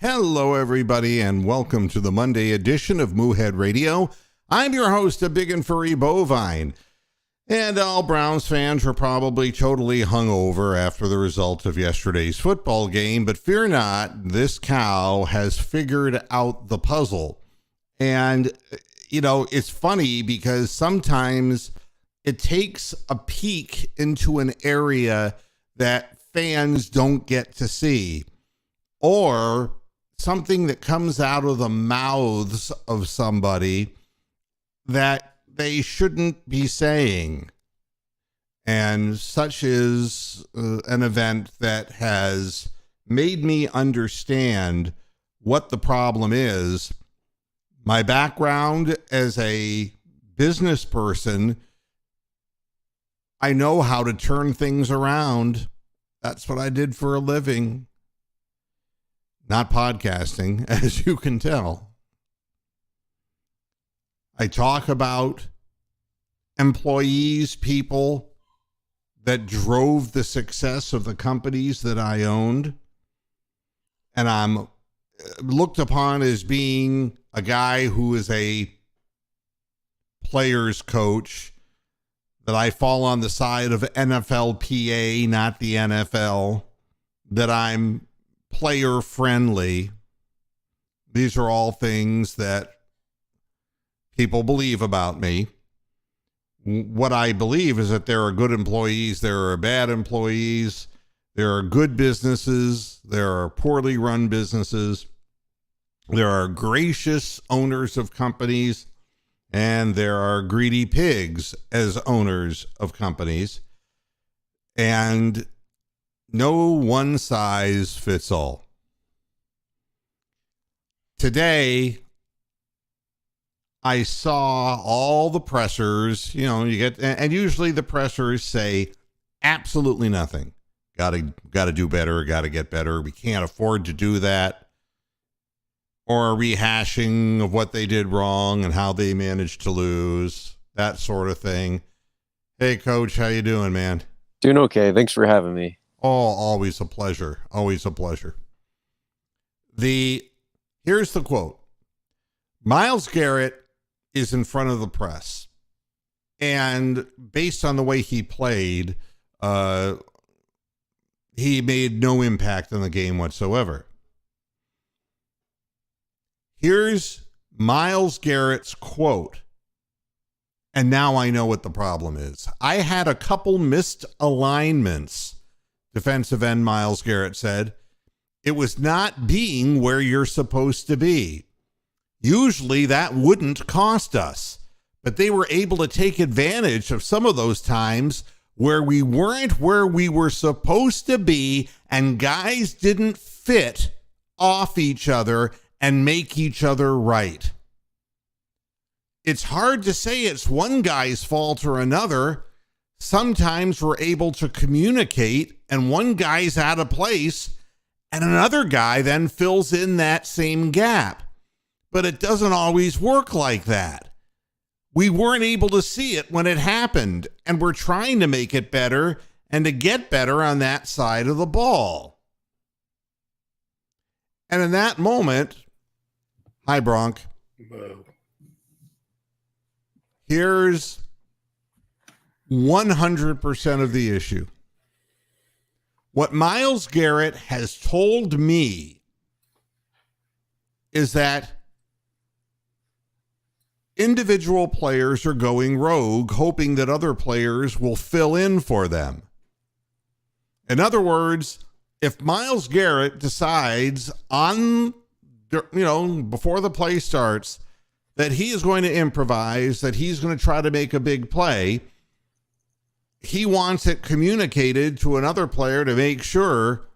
Hello, everybody, and welcome to the Monday edition of Moohead Radio. I'm your host, a big and furry bovine. And all Browns fans are probably totally hungover after the result of yesterday's football game, but fear not, this cow has figured out the puzzle. And, you know, it's funny because sometimes it takes a peek into an area that fans don't get to see, or something that comes out of the mouths of somebody that they shouldn't be saying. And such is an event that has made me understand what the problem is. My background as a business person, I know how to turn things around. That's what I did for a living. Not podcasting, as you can tell. I talk about employees, people that drove the success of the companies that I owned. And I'm looked upon as being a guy who is a player's coach, that I fall on the side of NFLPA, not the NFL, that I'm player friendly. These are all things that people believe about me. What I believe is that there are good employees, there are bad employees, there are good businesses, there are poorly run businesses, there are gracious owners of companies, and there are greedy pigs as owners of companies. And no one size fits all. Today, I saw all the pressers, and usually the pressers say absolutely nothing. Got to do better, got to get better. We can't afford to do that. Or a rehashing of what they did wrong and how they managed to lose, that sort of thing. Hey, Coach, how you doing, man? Doing okay. Thanks for having me. Oh, always a pleasure. Always a pleasure. Here's the quote. Myles Garrett is in front of the press. And based on the way he played, he made no impact on the game whatsoever. Here's Myles Garrett's quote. And now I know what the problem is. I had a couple missed alignments. Defensive end Myles Garrett said, it was not being where you're supposed to be. Usually that wouldn't cost us, but they were able to take advantage of some of those times where we weren't where we were supposed to be and guys didn't fit off each other and make each other right. It's hard to say it's one guy's fault or another. Sometimes we're able to communicate and one guy's out of place and another guy then fills in that same gap. But it doesn't always work like that. We weren't able to see it when it happened, and we're trying to make it better and to get better on that side of the ball. And in that moment, hi, Bronk. Whoa. Here's 100% of the issue. What Myles Garrett has told me is that individual players are going rogue, hoping that other players will fill in for them. In other words, if Myles Garrett decides before the play starts that he is going to improvise, that he's going to try to make a big play, he wants it communicated to another player to make sure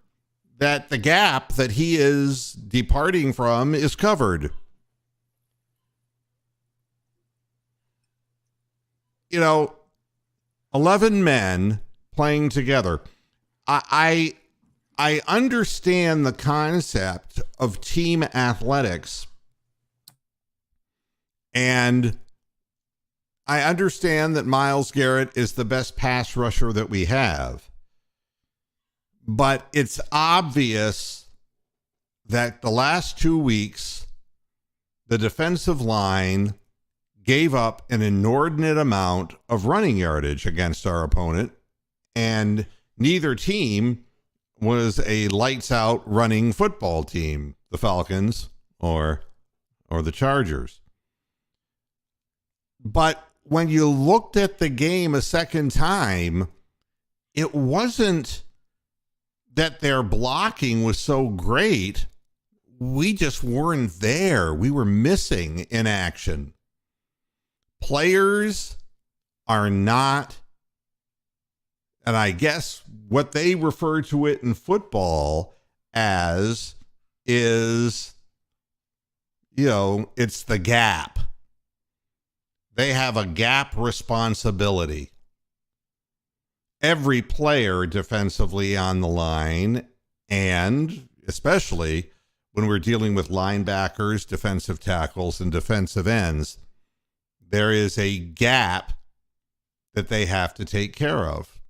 that the gap that he is departing from is covered. 11 men playing together. I understand the concept of team athletics, and I understand that Myles Garrett is the best pass rusher that we have. But it's obvious that the last 2 weeks, the defensive line gave up an inordinate amount of running yardage against our opponent, and neither team was a lights out running football team, the Falcons or the Chargers. But when you looked at the game a second time, it wasn't that their blocking was so great. We just weren't there. We were missing in action. Players are not, and I guess what they refer to it in football as is, it's the gap. They have a gap responsibility. Every player defensively on the line, and especially when we're dealing with linebackers, defensive tackles, and defensive ends, there is a gap that they have to take care of,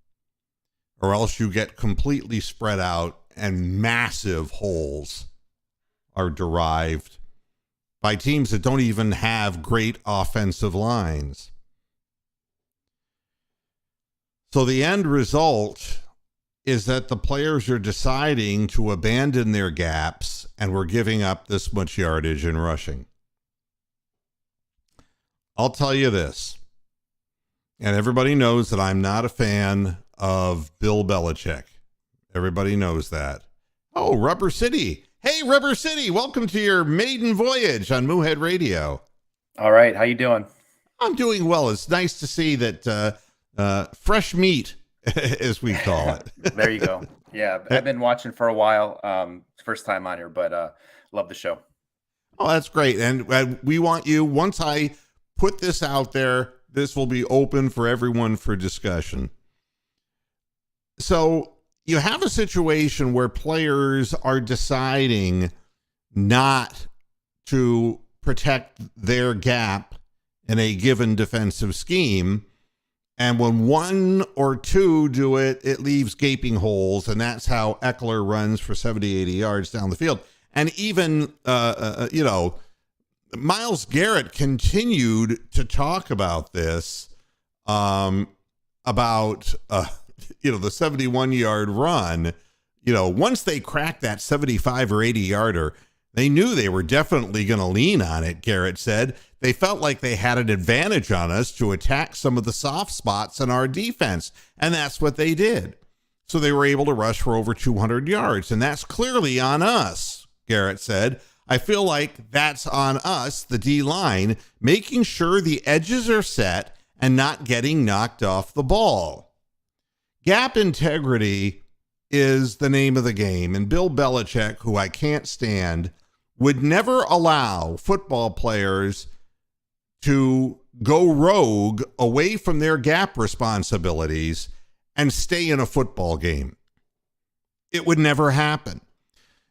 or else you get completely spread out and massive holes are derived by teams that don't even have great offensive lines. So the end result is that the players are deciding to abandon their gaps, and we're giving up this much yardage in rushing. I'll tell you this, and everybody knows that I'm not a fan of Bill Belichick. Everybody knows that. Oh, Rubber City. Hey, Rubber City, welcome to your maiden voyage on Moohead Radio. All right, how you doing? I'm doing well. It's nice to see that fresh meat, as we call it. There you go. Yeah, I've been watching for a while. First time on here, but love the show. Oh, that's great. And we want you, once I put this out there, this will be open for everyone for discussion. So you have a situation where players are deciding not to protect their gap in a given defensive scheme. And when one or two do it, it leaves gaping holes. And that's how Eckler runs for 70, 80 yards down the field. And even, Myles Garrett continued to talk about this, the 71-yard run. Once they cracked that 75 or 80 yarder, they knew they were definitely going to lean on it, Garrett said. They felt like they had an advantage on us to attack some of the soft spots in our defense, and that's what they did. So they were able to rush for over 200 yards, and that's clearly on us, Garrett said. I feel like that's on us, the D-line, making sure the edges are set and not getting knocked off the ball. Gap integrity is the name of the game, and Bill Belichick, who I can't stand, would never allow football players to go rogue away from their gap responsibilities and stay in a football game. It would never happen.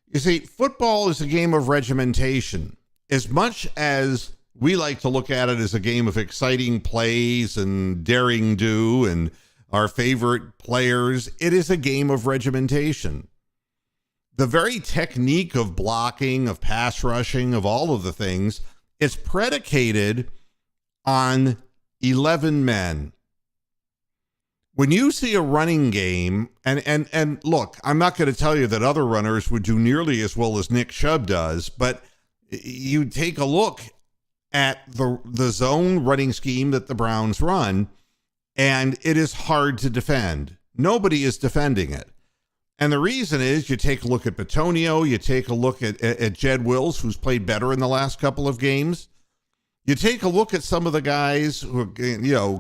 You see, football is a game of regimentation. As much as we like to look at it as a game of exciting plays and daring do and our favorite players, it is a game of regimentation. The very technique of blocking, of pass rushing, of all of the things, is predicated on 11 men. When you see a running game, and look, I'm not going to tell you that other runners would do nearly as well as Nick Chubb does, but you take a look at the zone running scheme that the Browns run, and it is hard to defend. Nobody is defending it. And the reason is you take a look at Bitonio, you take a look at Jed Wills, who's played better in the last couple of games. You take a look at some of the guys who,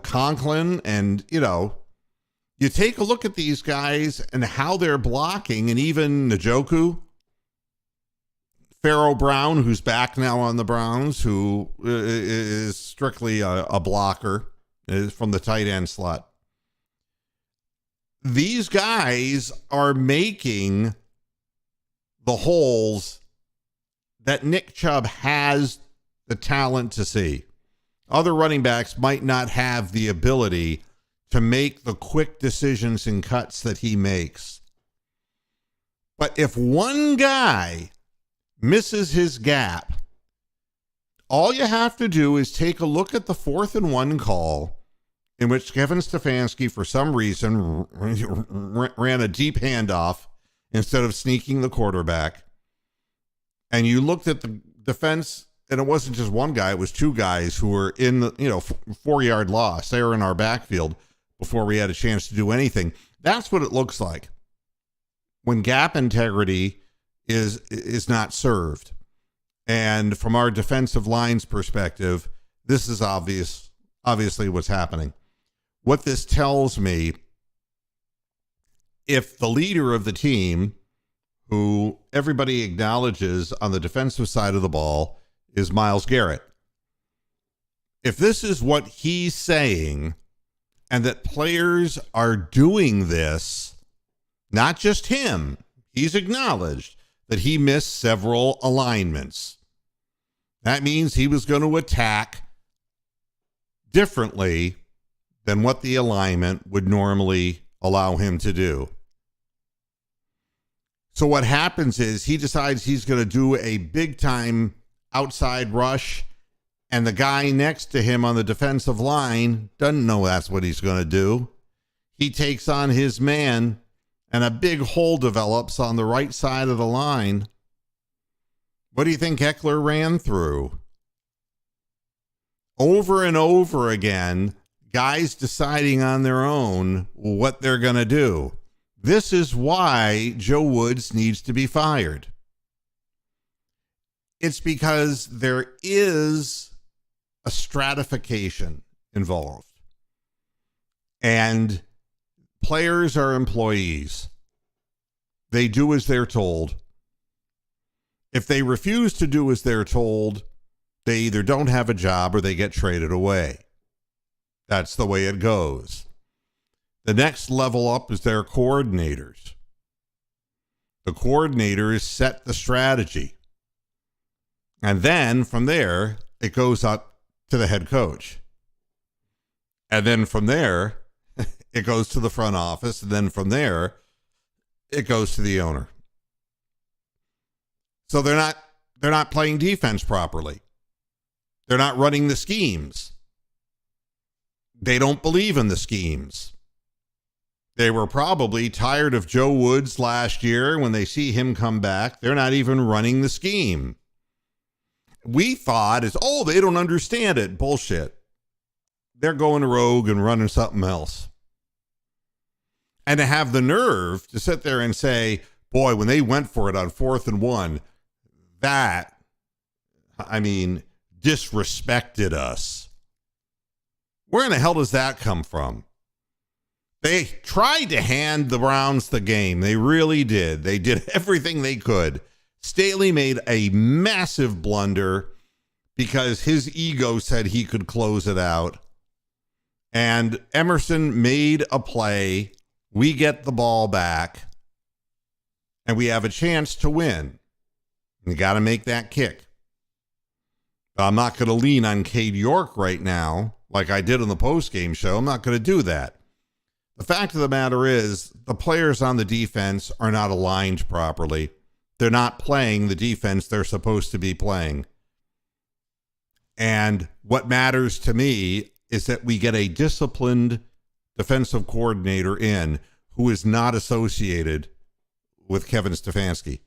Conklin, and, you take a look at these guys and how they're blocking, and even Njoku, Pharaoh Brown, who's back now on the Browns, who is strictly a blocker, is from the tight end slot. These guys are making the holes that Nick Chubb has the talent to see. Other running backs might not have the ability to make the quick decisions and cuts that he makes. But if one guy misses his gap, all you have to do is take a look at the 4th and 1 call in which Kevin Stefanski, for some reason, ran a deep handoff instead of sneaking the quarterback. And you looked at the defense, and it wasn't just one guy, it was two guys who were in the 4-yard loss. They were in our backfield before we had a chance to do anything. That's what it looks like when gap integrity is not served. And from our defensive line's perspective, this is obviously what's happening. What this tells me, if the leader of the team, who everybody acknowledges on the defensive side of the ball, is Myles Garrett, if this is what he's saying, and that players are doing this, not just him, he's acknowledged that he missed several alignments. That means he was going to attack differently than what the alignment would normally allow him to do. So what happens is he decides he's going to do a big-time outside rush, and the guy next to him on the defensive line doesn't know that's what he's going to do. He takes on his man, and a big hole develops on the right side of the line. What do you think Ekeler ran through? Over and over again, guys deciding on their own what they're going to do. This is why Joe Woods needs to be fired. It's because there is a stratification involved. And players are employees. They do as they're told. If they refuse to do as they're told, they either don't have a job or they get traded away. That's the way it goes. The next level up is their coordinators. The coordinators set the strategy. And then from there, it goes up to the head coach. And then from there, it goes to the front office. And then from there, it goes to the owner. So they're not playing defense properly. They're not running the schemes. They don't believe in the schemes. They were probably tired of Joe Woods last year. When they see him come back, they're not even running the scheme. We thought they don't understand it. Bullshit. They're going rogue and running something else. And to have the nerve to sit there and say, boy, when they went for it on 4th and 1, disrespected us. Where in the hell does that come from? They tried to hand the Browns the game. They really did. They did everything they could. Staley made a massive blunder because his ego said he could close it out. And Emerson made a play. We get the ball back. And we have a chance to win. You got to make that kick. I'm not going to lean on Cade York right now like I did on the postgame show. I'm not going to do that. The fact of the matter is the players on the defense are not aligned properly. They're not playing the defense they're supposed to be playing. And what matters to me is that we get a disciplined defensive coordinator in who is not associated with Kevin Stefanski.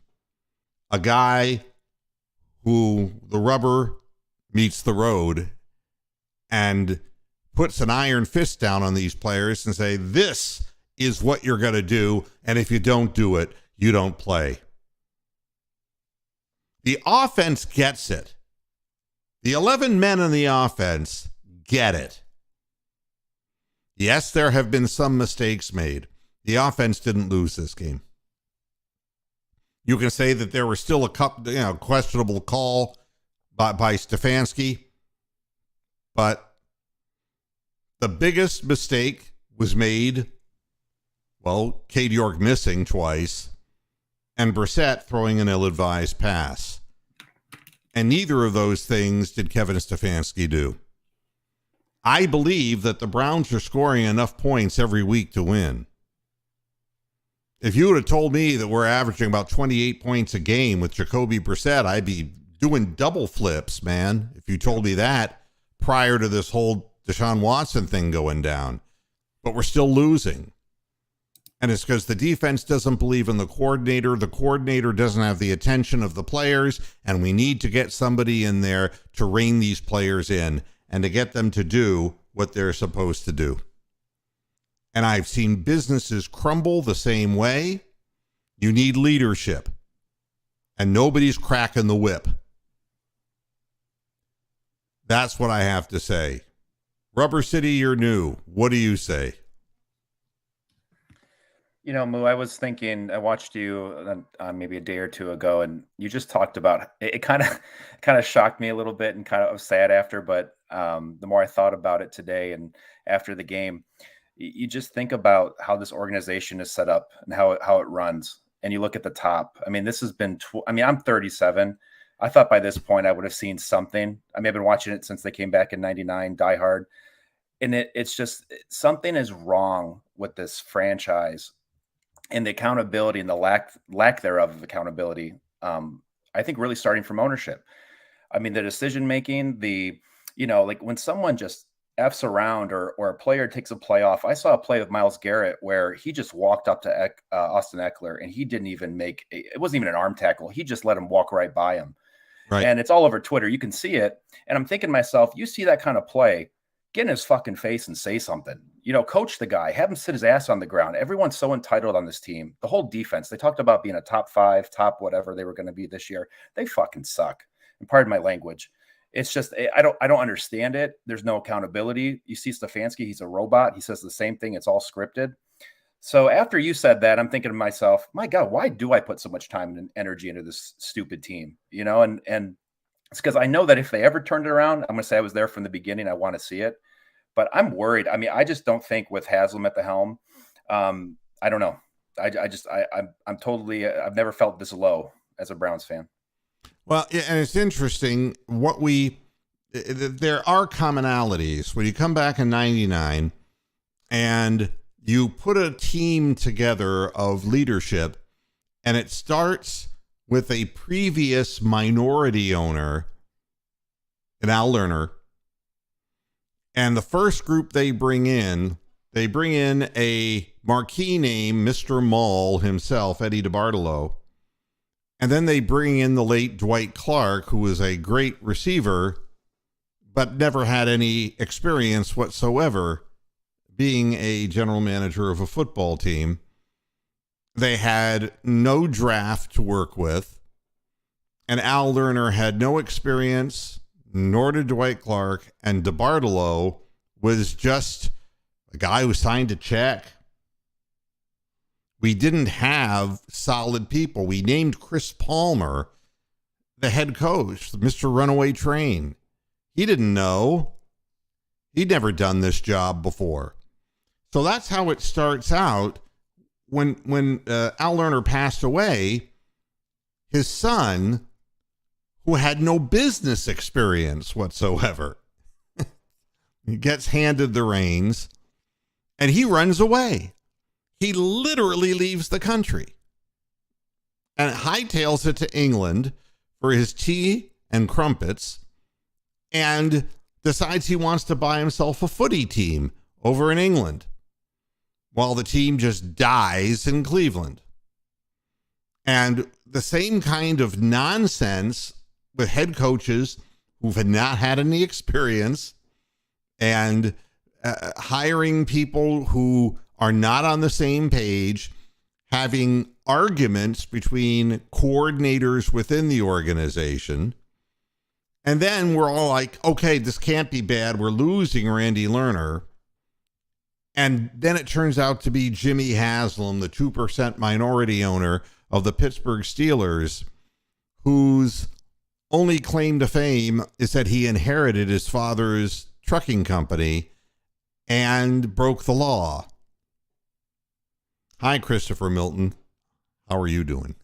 A guy who the rubber meets the road and puts an iron fist down on these players and say, this is what you're going to do. And if you don't do it, you don't play. The offense gets it. The 11 men in the offense get it. Yes, there have been some mistakes made. The offense didn't lose this game. You can say that there was still a questionable call by Stefanski, but the biggest mistake was made, Cade York missing twice, and Brissett throwing an ill-advised pass. And neither of those things did Kevin Stefanski do. I believe that the Browns are scoring enough points every week to win. If you would have told me that we're averaging about 28 points a game with Jacoby Brissett, I'd be doing double flips, man. If you told me that prior to this whole Deshaun Watson thing going down. But we're still losing. And it's because the defense doesn't believe in the coordinator. The coordinator doesn't have the attention of the players. And we need to get somebody in there to rein these players in and to get them to do what they're supposed to do. And I've seen businesses crumble the same way. You need leadership. And nobody's cracking the whip. That's what I have to say. Rubber City, you're new. What do you say? You know, Moo, I was thinking, I watched you maybe a day or two ago, and you just talked about it. Kind of shocked me a little bit, and kind of was sad after. But the more I thought about it today and after the game, you just think about how this organization is set up and how it runs. And you look at the top. I mean, this has been. I'm 37. I thought by this point I would have seen something. I mean, I've been watching it since they came back in '99, Die Hard, and it's just something is wrong with this franchise. And the accountability and the lack thereof of accountability, I think really starting from ownership. I mean, the decision making, like when someone just F's around or a player takes a play off. I saw a play of Myles Garrett where he just walked up to Austin Eckler and he didn't even it wasn't even an arm tackle. He just let him walk right by him. Right. And it's all over Twitter. You can see it. And I'm thinking to myself, you see that kind of play, get in his fucking face and say something. Coach the guy, have him sit his ass on the ground. Everyone's so entitled on this team. The whole defense, they talked about being a top 5, top whatever they were going to be this year. They fucking suck. And pardon my language. It's just, I don't understand it. There's no accountability. You see Stefanski, he's a robot. He says the same thing. It's all scripted. So after you said that, I'm thinking to myself, my God, why do I put so much time and energy into this stupid team? And it's because I know that if they ever turned it around, I'm going to say I was there from the beginning. I want to see it. But I'm worried. I mean, I just don't think with Haslam at the helm, I don't know. I'm totally, I've never felt this low as a Browns fan. Well, and it's interesting there are commonalities when you come back in 99 and you put a team together of leadership, and it starts with a previous minority owner, an Al Lerner. And the first group they bring in a marquee name, Mr. Maul himself, Eddie DeBartolo. And then they bring in the late Dwight Clark, who was a great receiver, but never had any experience whatsoever being a general manager of a football team. They had no draft to work with. And Al Lerner had no experience, nor did Dwight Clark, and DeBartolo was just a guy who signed a check. We didn't have solid people. We named Chris Palmer the head coach, Mr. Runaway Train. He didn't know. He'd never done this job before. So that's how it starts out. When Al Lerner passed away, his son, who had no business experience whatsoever, he gets handed the reins, and he runs away. He literally leaves the country and hightails it to England for his tea and crumpets and decides he wants to buy himself a footy team over in England while the team just dies in Cleveland. And the same kind of nonsense with head coaches who've not had any experience and hiring people who are not on the same page, having arguments between coordinators within the organization. And then we're all like, okay, this can't be bad. We're losing Randy Lerner. And then it turns out to be Jimmy Haslam, the 2% minority owner of the Pittsburgh Steelers, whose only claim to fame is that he inherited his father's trucking company and broke the law. Hi, Christopher Milton. How are you doing?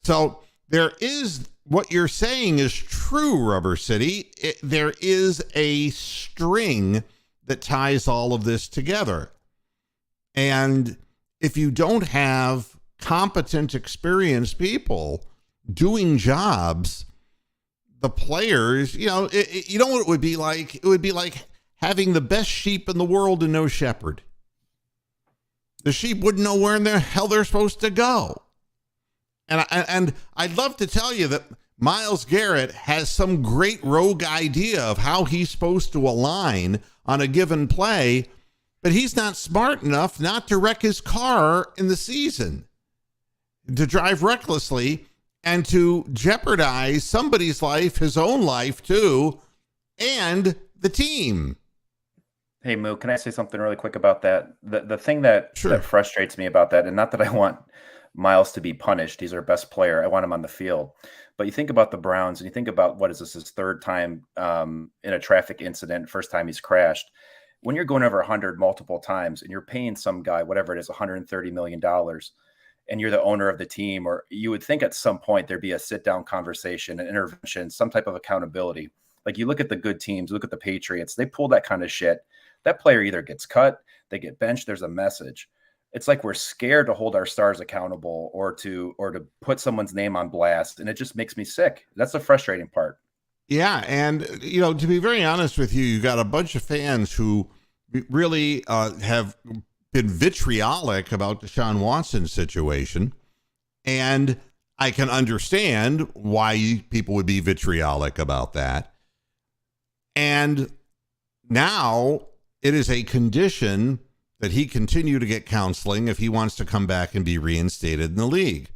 So there is, what you're saying is true, Rubber City. There is a string that ties all of this together. And if you don't have competent, experienced people doing jobs, the players, you know what it would be like? It would be like having the best sheep in the world and no shepherd. The sheep wouldn't know where in the hell they're supposed to go. And I'd love to tell you that Myles Garrett has some great rogue idea of how he's supposed to align on a given play, but he's not smart enough not to wreck his car in the season, to drive recklessly and to jeopardize somebody's life, his own life too, and the team. Hey, Moo, can I say something really quick about that? The thing that, Sure. that frustrates me about that, and not that I want Myles to be punished. He's our best player. I want him on the field. But you think about the Browns and you think about, what is this, his third time in a traffic incident, first time he's crashed. When you're going over 100 multiple times and you're paying some guy, whatever it is, $130 million, and you're the owner of the team, or you would think at some point there'd be a sit-down conversation, an intervention, some type of accountability. Like you look at the good teams, look at the Patriots, they pull that kind of shit. That player either gets cut, they get benched, there's a message. It's like we're scared to hold our stars accountable or to put someone's name on blast, and it just makes me sick. That's the frustrating part. Yeah, and to be very honest with you, you got a bunch of fans who really have been vitriolic about Deshaun Watson's situation, and I can understand why people would be vitriolic about that. And now it is a condition that he continue to get counseling if he wants to come back and be reinstated in the league.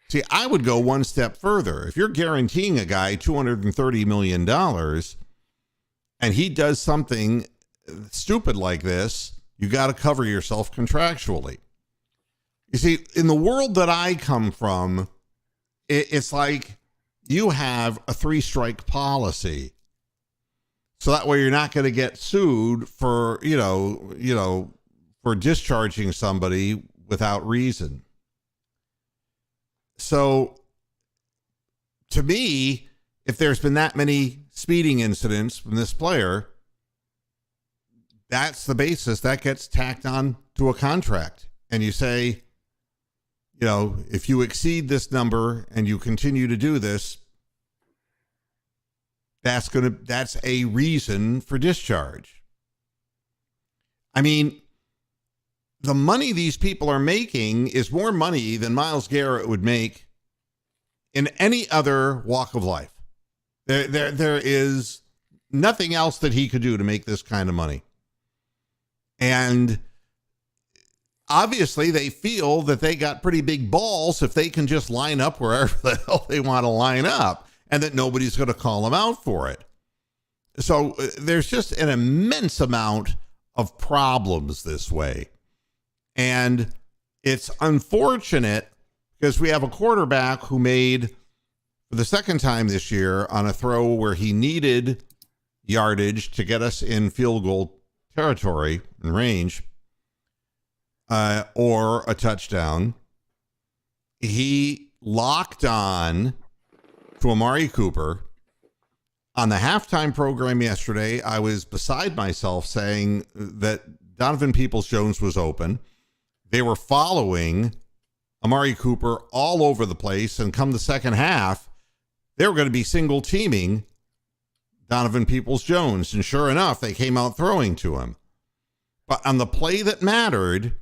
See, I would go one step further. If you're guaranteeing a guy $230 million and he does something stupid like this, you got to cover yourself contractually. You see, in the world that I come from, it's like you have a 3-strike policy. So that way you're not going to get sued for, for discharging somebody without reason. So to me, if there's been that many speeding incidents from this player, that's the basis that gets tacked on to a contract. And you say, if you exceed this number and you continue to do this, that's a reason for discharge. I mean, the money these people are making is more money than Myles Garrett would make in any other walk of life. There is nothing else that he could do to make this kind of money. And obviously they feel that they got pretty big balls if they can just line up wherever the hell they want to line up, and that nobody's going to call them out for it. So there's just an immense amount of problems this way. And it's unfortunate because we have a quarterback who made, for the second time this year, on a throw where he needed yardage to get us in field goal territory and range, or a touchdown, he locked on to Amari Cooper. On the halftime program yesterday, I was beside myself saying that Donovan Peoples-Jones was open. They were following Amari Cooper all over the place, and come the second half, they were going to be single teaming Donovan Peoples-Jones, and sure enough, they came out throwing to him. But on the play that mattered,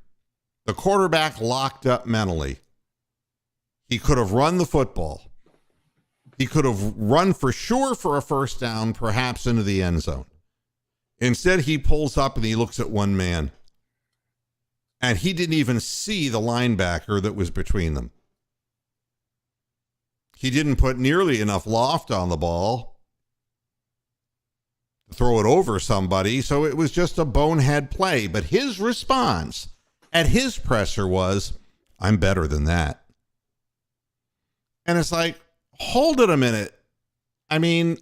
the quarterback locked up mentally. He could have run the football. He could have run for sure for a first down, perhaps into the end zone. Instead, he pulls up and he looks at one man. And he didn't even see the linebacker that was between them. He didn't put nearly enough loft on the ball to throw it over somebody, so it was just a bonehead play. But his response at his presser was, "I'm better than that." And it's like, hold it a minute. I mean,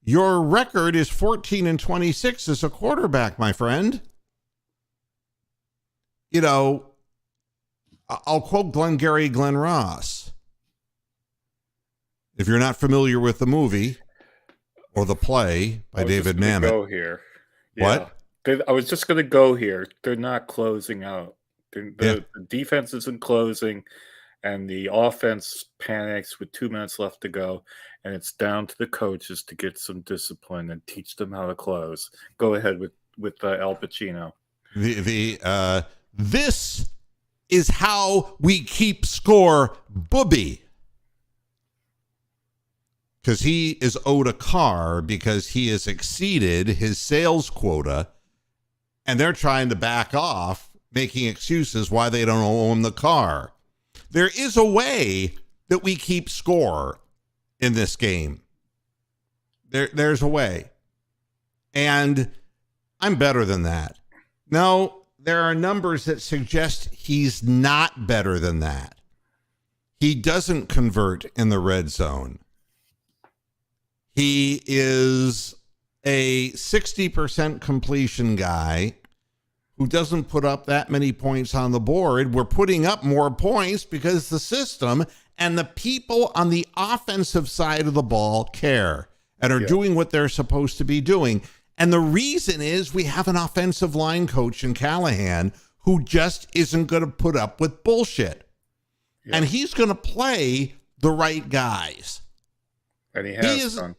your record is 14-26 as a quarterback, my friend. I'll quote Glengarry Glen Ross. If you're not familiar with the movie or the play by David Mamet. Go here. What? I was just going to go here. They're not closing out The defense isn't closing, and the offense panics with 2 minutes left to go, and it's down to the coaches to get some discipline and teach them how to close. Go ahead with Al Pacino. This is how we keep score, Booby. Because he is owed a car because he has exceeded his sales quota, and they're trying to back off, making excuses why they don't owe him the car. There is a way that we keep score in this game. There's a way. And I'm better than that. No, there are numbers that suggest he's not better than that. He doesn't convert in the red zone. He is a 60% completion guy who doesn't put up that many points on the board. We're putting up more points because the system and the people on the offensive side of the ball care and are doing what they're supposed to be doing. And the reason is we have an offensive line coach in Callahan who just isn't going to put up with bullshit. Yeah. And he's going to play the right guys. And he has done.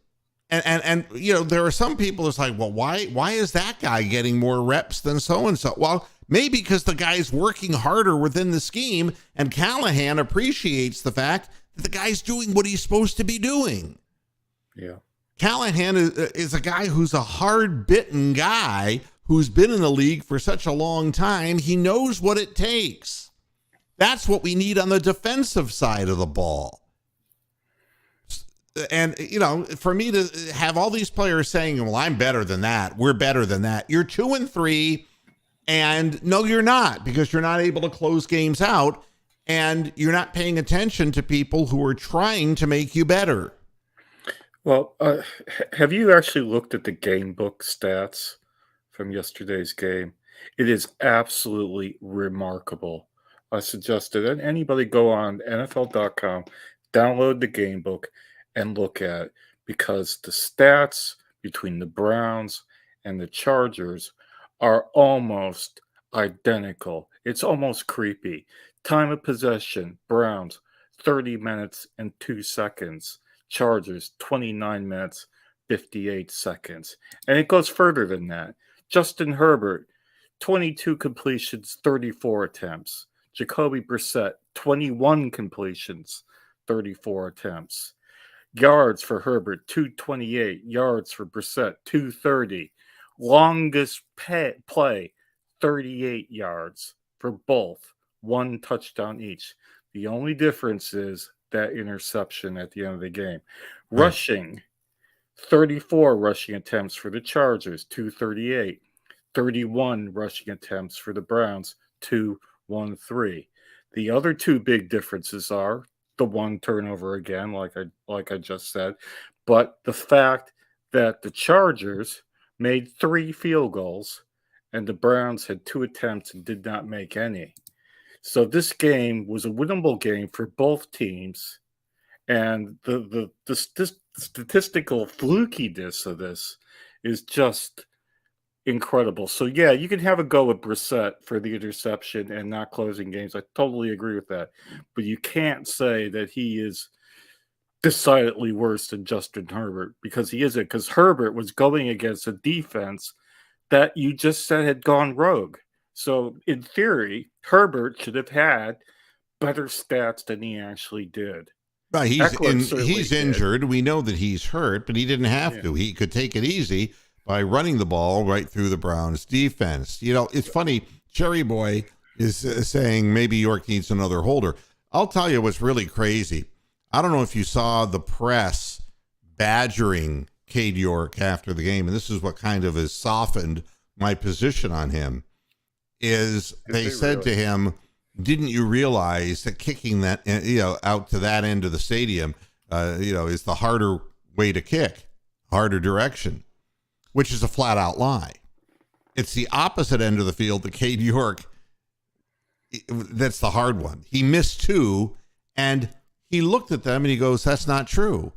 And you know, there are some people that's like, well, why is that guy getting more reps than so-and-so? Well, maybe because the guy's working harder within the scheme, and Callahan appreciates the fact that the guy's doing what he's supposed to be doing. Yeah. Callahan is a guy who's a hard-bitten guy who's been in the league for such a long time. He knows what it takes. That's what we need on the defensive side of the ball. And, you know, for me to have all these players saying, well, I'm better than that, we're better than that. You're 2-3, and no, you're not, because you're not able to close games out, and you're not paying attention to people who are trying to make you better. Well, have you actually looked at the game book stats from yesterday's game? It is absolutely remarkable. I suggest that anybody go on NFL.com, download the game book, and look at it, because the stats between the Browns and the Chargers are almost identical. It's almost creepy. Time of possession, Browns, 30 minutes and 2 seconds. Chargers, 29 minutes, 58 seconds. And it goes further than that. Justin Herbert, 22 completions, 34 attempts. Jacoby Brissett, 21 completions, 34 attempts. Yards for Herbert, 228. Yards for Brissett, 230. Longest play, 38 yards for both. 1 touchdown each. The only difference is that interception at the end of the game. Rushing, 34 rushing attempts for the Chargers, 238. 31 rushing attempts for the Browns, 213. The other two big differences are the 1 turnover again, like I just said, but the fact that the Chargers made 3 field goals and the Browns had 2 attempts and did not make any. So this game was a winnable game for both teams, and the statistical flukiness of this is just incredible. So yeah, you can have a go with Brissett for the interception and not closing games. I totally agree with that. But you can't say that he is decidedly worse than Justin Herbert, because he isn't, because Herbert was going against a defense that you just said had gone rogue. So in theory, Herbert should have had better stats than he actually did. Right, he's injured. We know that he's hurt, but he didn't have to. He could take it easy by running the ball right through the Browns defense. You know, it's funny. Cherry Boy is saying maybe York needs another holder. I'll tell you what's really crazy. I don't know if you saw the press badgering Cade York after the game, and this is what kind of has softened my position on him, is they said to him, didn't you realize that kicking that, out to that end of the stadium, is the harder way to kick, harder direction? Which is a flat out lie. It's the opposite end of the field, the Cade York. That's the hard one. He missed 2, and he looked at them and he goes, that's not true.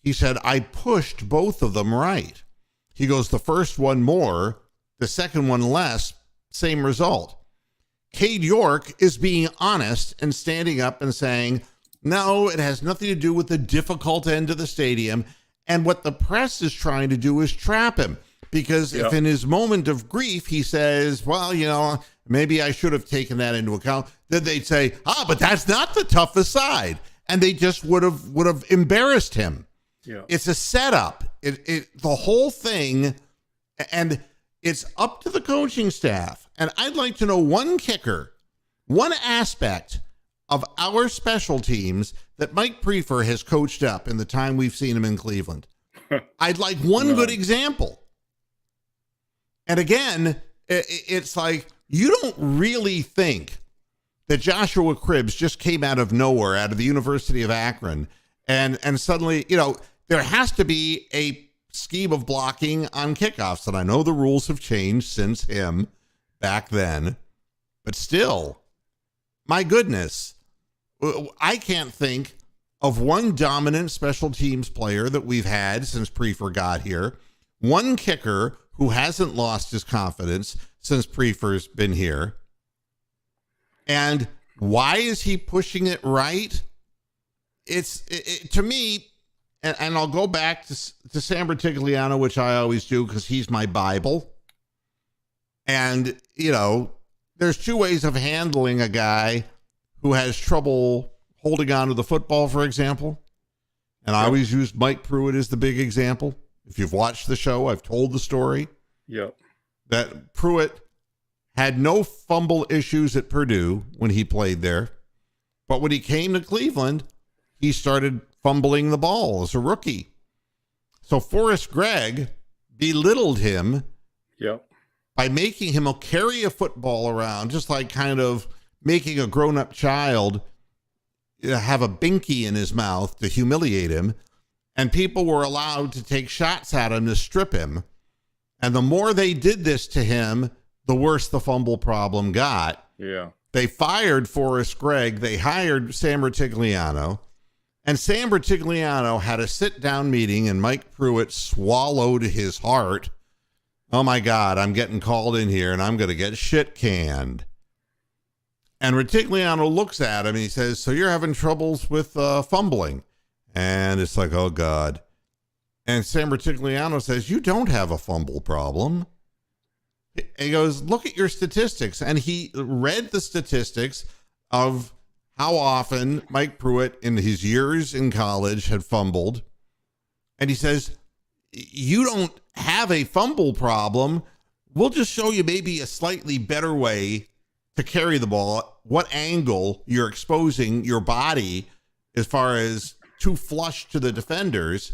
He said, I pushed both of them right. He goes, the first one more, the second one less, same result. Cade York is being honest and standing up and saying, no, it has nothing to do with the difficult end of the stadium. And what the press is trying to do is trap him. Because if in his moment of grief, he says, well, maybe I should have taken that into account, then they'd say, but that's not the toughest side. And they just would have embarrassed him. Yeah. It's a setup. The whole thing, and it's up to the coaching staff. And I'd like to know one kicker, one aspect of our special teams that Mike Prefer has coached up in the time we've seen him in Cleveland. I'd like one good example. And again, it's like, you don't really think that Joshua Cribbs just came out of nowhere, out of the University of Akron, and suddenly, there has to be a scheme of blocking on kickoffs. And I know the rules have changed since him back then, but still, my goodness, I can't think of one dominant special teams player that we've had since Prefer got here, one kicker who hasn't lost his confidence since Prefer's been here. And why is he pushing it right? It's to me, and I'll go back to Sam Bertigliano, which I always do because he's my Bible. And, there's two ways of handling a guy who has trouble holding on to the football, for example. And I always use Mike Pruitt as the big example. If you've watched the show, I've told the story. Yep. That Pruitt had no fumble issues at Purdue when he played there. But when he came to Cleveland, he started fumbling the ball as a rookie. So Forrest Gregg belittled him by making him carry a football around, just like kind of making a grown-up child have a binky in his mouth to humiliate him. And people were allowed to take shots at him to strip him. And the more they did this to him, the worse the fumble problem got. Yeah. They fired Forrest Gregg. They hired Sam Bertigliano. And Sam Bertigliano had a sit-down meeting, and Mike Pruitt swallowed his heart. Oh, my God, I'm getting called in here, and I'm going to get shit canned. And Bertigliano looks at him, and he says, so you're having troubles with fumbling? And it's like, oh, God. And Sam Bertigliano says, you don't have a fumble problem. He goes, look at your statistics. And he read the statistics of how often Mike Pruitt in his years in college had fumbled. And he says, you don't have a fumble problem. We'll just show you maybe a slightly better way to carry the ball, what angle you're exposing your body as far as too flush to the defenders,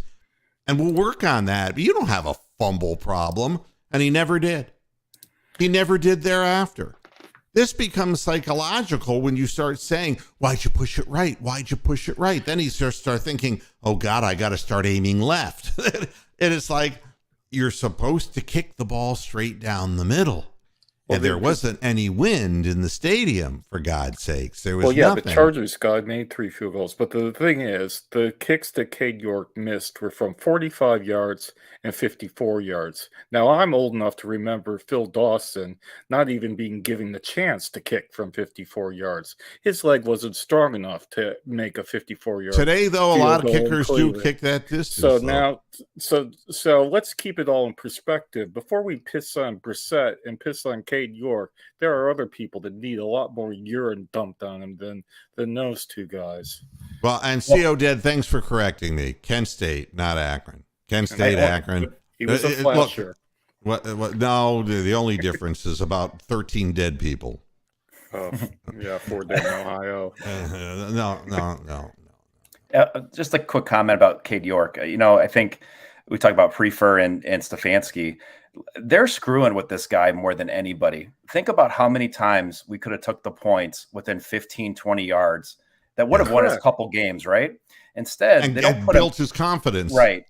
and we'll work on that. But you don't have a fumble problem. And he never did. He never did thereafter. This becomes psychological when you start saying, why'd you push it right? Why'd you push it right? Then he starts thinking, oh, God, I got to start aiming left. And it's like, you're supposed to kick the ball straight down the middle. Well, and there wasn't any wind in the stadium, for God's sakes. There was nothing. The Chargers guy made 3 field goals. But the thing is, the kicks that Cade York missed were from 45 yards and 54 yards. Now, I'm old enough to remember Phil Dawson not even being given the chance to kick from 54 yards. His leg wasn't strong enough to make a 54-yard. Today, though, a lot of kickers do kick that distance. So now, so let's keep it all in perspective. Before we piss on Brissett and piss on Cade York, there are other people that need a lot more urine dumped on them than those two guys. Well, and CO Dead, thanks for correcting me. Kent State, not Akron. Kent State, Akron. He was a flasher. What? No, the only difference is about 13 dead people. Oh, yeah, 4 dead in Ohio. No. Just a quick comment about Cade York. I think we talk about Prefer and Stefanski. They're screwing with this guy more than anybody. Think about how many times we could have took the points within 15, 20 yards that would have won us a couple games, right? Instead, they don't put built his confidence. Right.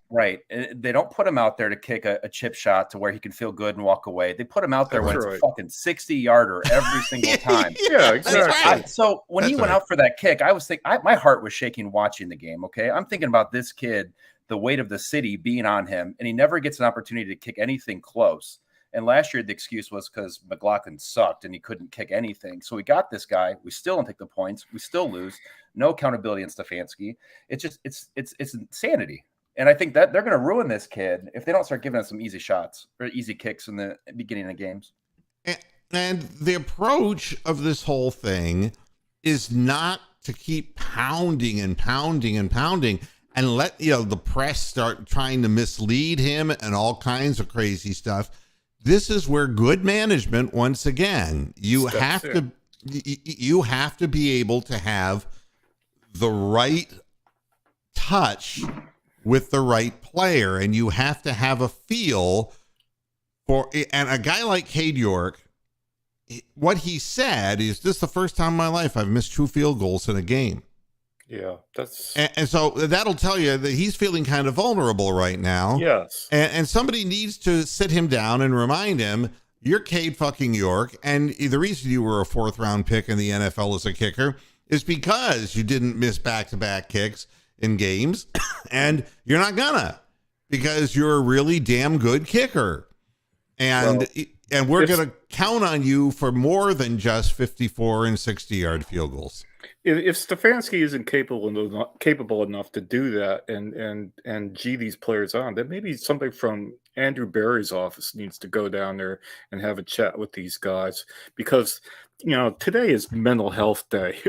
They don't put him out there to kick a chip shot to where he can feel good and walk away. They put him out there when it's a fucking 60-yarder every single time. Yeah, exactly. So when he went out for that kick, I was thinking, my heart was shaking watching the game, okay? I'm thinking about this kid, the weight of the city being on him, and he never gets an opportunity to kick anything close. And last year, the excuse was because McLaughlin sucked and he couldn't kick anything. So we got this guy. We still don't take the points. We still lose. No accountability in Stefanski. It's just it's insanity. And I think that they're going to ruin this kid if they don't start giving us some easy shots or easy kicks in the beginning of games. And the approach of this whole thing is not to keep pounding and pounding and pounding and let the press start trying to mislead him and all kinds of crazy stuff. This is where good management, once again, you have to be able to have the right touch with the right player, and you have to have a feel for. And a guy like Cade York, what he said is, "This is the first time in my life I've missed 2 field goals in a game." Yeah, that's and so that'll tell you that he's feeling kind of vulnerable right now. yes. And somebody needs to sit him down and remind him, you're Cade fucking York, and the reason you were a 4th round pick in the NFL as a kicker is because you didn't miss back-to-back kicks in games, and you're not gonna, because you're a really damn good kicker. And we're going to count on you for more than just 54 and 60-yard field goals. If Stefanski isn't capable enough to do that and G these players on, then maybe something from Andrew Berry's office needs to go down there and have a chat with these guys, because today is Mental Health Day,